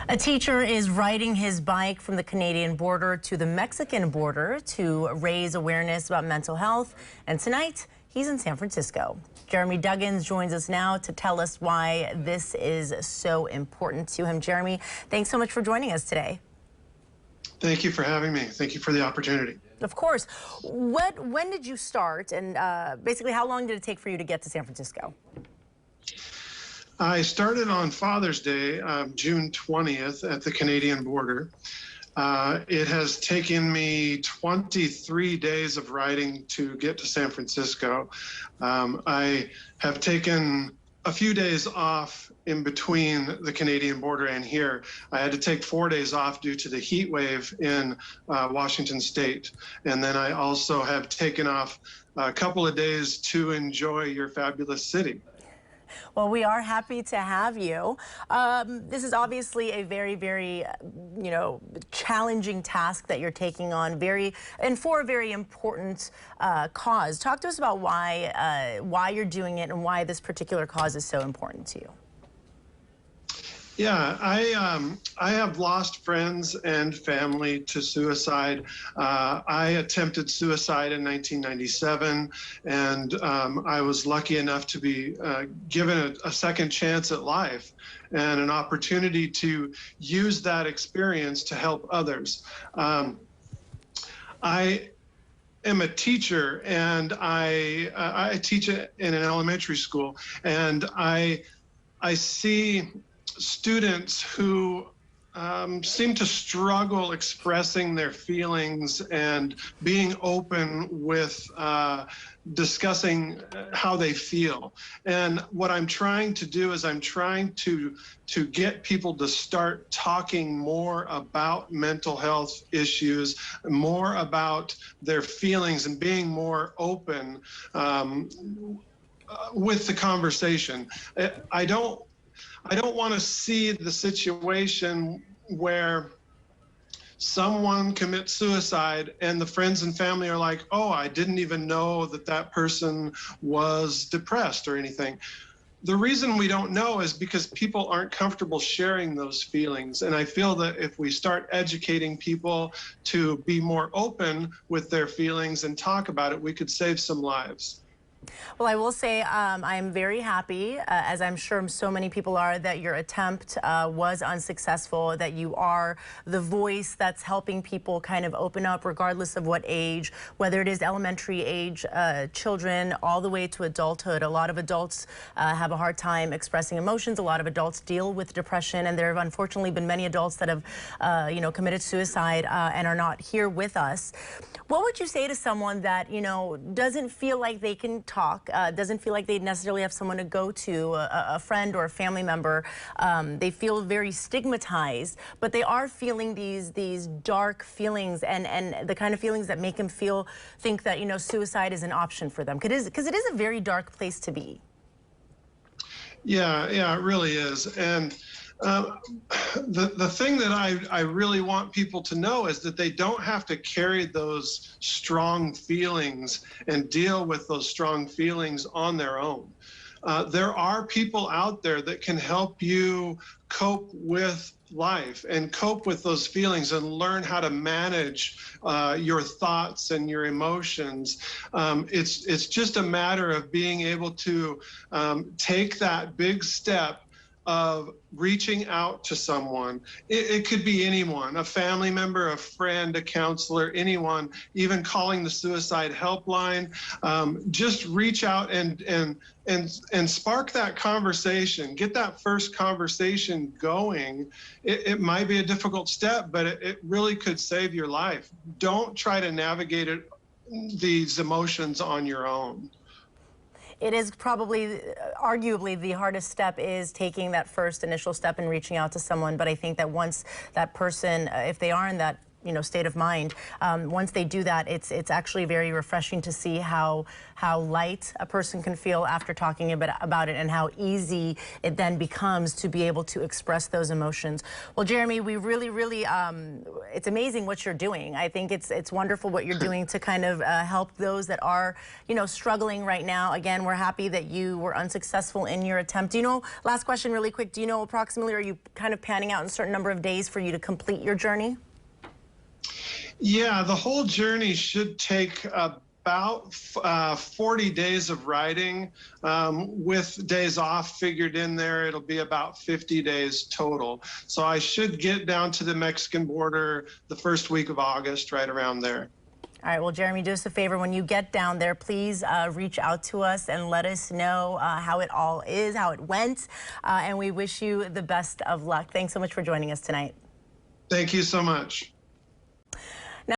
A teacher is riding his bike from the Canadian border to the Mexican border to raise awareness about mental health. And tonight, he's in San Francisco. Jeremy Duggins joins us now to tell us why this is so important to him. Jeremy, thanks so much for joining us today. Thank you for having me. Thank you for the opportunity. Of course. When did you start, and basically how long did it take for you to get to San Francisco? I started on Father's Day, June 20th at the Canadian border. It has taken me 23 days of riding to get to San Francisco. I have taken a few days off in between the Canadian border and here. I had to take 4 days off due to the heat wave in Washington State. And then I also have taken off a couple of days to enjoy your fabulous city. Well, we are happy to have you. This is obviously a very, challenging task that you're taking on, and for a very important cause. Talk to us about why you're doing it and why this particular cause is so important to you. Yeah, I have lost friends and family to suicide. I attempted suicide in 1997, and I was lucky enough to be given a second chance at life and an opportunity to use that experience to help others. I am a teacher, and I teach in an elementary school, and I see students who seem to struggle expressing their feelings and being open with discussing how they feel. And what I'm trying to do is I'm trying to get people to start talking more about mental health issues, more about their feelings, and being more open with the conversation. I don't want to see the situation where someone commits suicide and the friends and family are like, oh, I didn't even know that that person was depressed or anything. The reason we don't know is because people aren't comfortable sharing those feelings. And I feel that if we start educating people to be more open with their feelings and talk about it, we could save some lives. Well, I will say I'm very happy, as I'm sure so many people are, that your attempt was unsuccessful, that you are the voice that's helping people kind of open up regardless of what age, whether it is elementary age children all the way to adulthood. A lot of adults have a hard time expressing emotions. A lot of adults deal with depression, and there have unfortunately been many adults that have committed suicide and are not here with us. What would you say to someone that, doesn't feel like they can talk, doesn't feel like they necessarily have someone to go to, a friend or a family member? They feel very stigmatized, but they are feeling these dark feelings and the kind of feelings that make them think that, suicide is an option for them. Because it is a very dark place to be. Yeah, it really is. And the thing that I really want people to know is that they don't have to carry those strong feelings and deal with those strong feelings on their own. There are people out there that can help you cope with life and cope with those feelings and learn how to manage your thoughts and your emotions. It's just a matter of being able to take that big step of reaching out to someone. It could be anyone, a family member, a friend, a counselor, anyone, even calling the suicide helpline. Just reach out and spark that conversation, get that first conversation going. It might be a difficult step, but it really could save your life. Don't try to navigate these emotions on your own. It is probably, arguably, the hardest step is taking that first initial step and reaching out to someone. But I think that once that person, if they are in that state of mind. Once they do that, it's actually very refreshing to see how light a person can feel after talking about it, and how easy it then becomes to be able to express those emotions. Well, Jeremy, we really, it's amazing what you're doing. I think it's wonderful what you're doing to kind of help those that are, struggling right now. Again, we're happy that you were unsuccessful in your attempt. Do you know, last question really quick, do you know approximately, are you kind of panning out in a certain number of days for you to complete your journey? Yeah, the whole journey should take about 40 days of writing. With days off figured in there, it'll be about 50 days total. So I should get down to the Mexican border the first week of August, right around there. All right, well, Jeremy, do us a favor. When you get down there, please reach out to us and let us know how it all is, how it went. And we wish you the best of luck. Thanks so much for joining us tonight. Thank you so much.